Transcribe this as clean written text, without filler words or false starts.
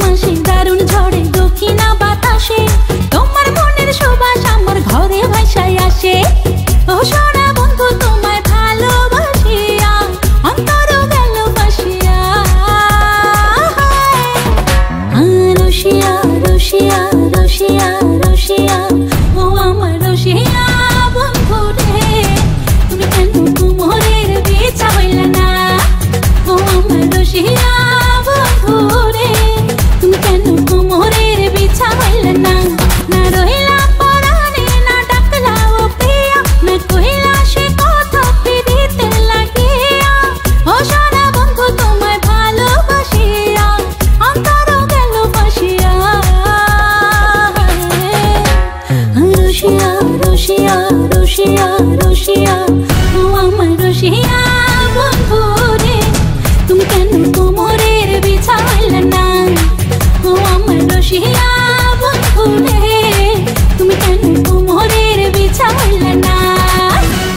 মাসে দারুণ ঝড়ে দক্ষিণা বাতাসে তোমার মনের সুবাস আমার ঘরে ভাসায় আসে। ও সোনা বন্ধু তোমায় ভালোবাসিয়া অন্তর গেল ভাসিয়া। রসিয়া রসিয়া রসিয়া রসিয়া ও আমার রসিয়া বন্ধু রে, তুমি কেন কুমোরের বিছা হইলা না? ও আমার রসিয়া বন্ধু রে, তুমি কেন কুমোরের বিছা হইলা না? না রহিলা পরাণে না ডাকলা ও প্রিয়া, না কহিলা সে কথা পিরিতে লাগিয়া। ও সোনা বন্ধু তোমায় ভালোবাসিয়া অন্তর গেল ভাসিয়া। রসিয়া রসিয়া রসিয়া রসিয়া ও আমার রসিয়া।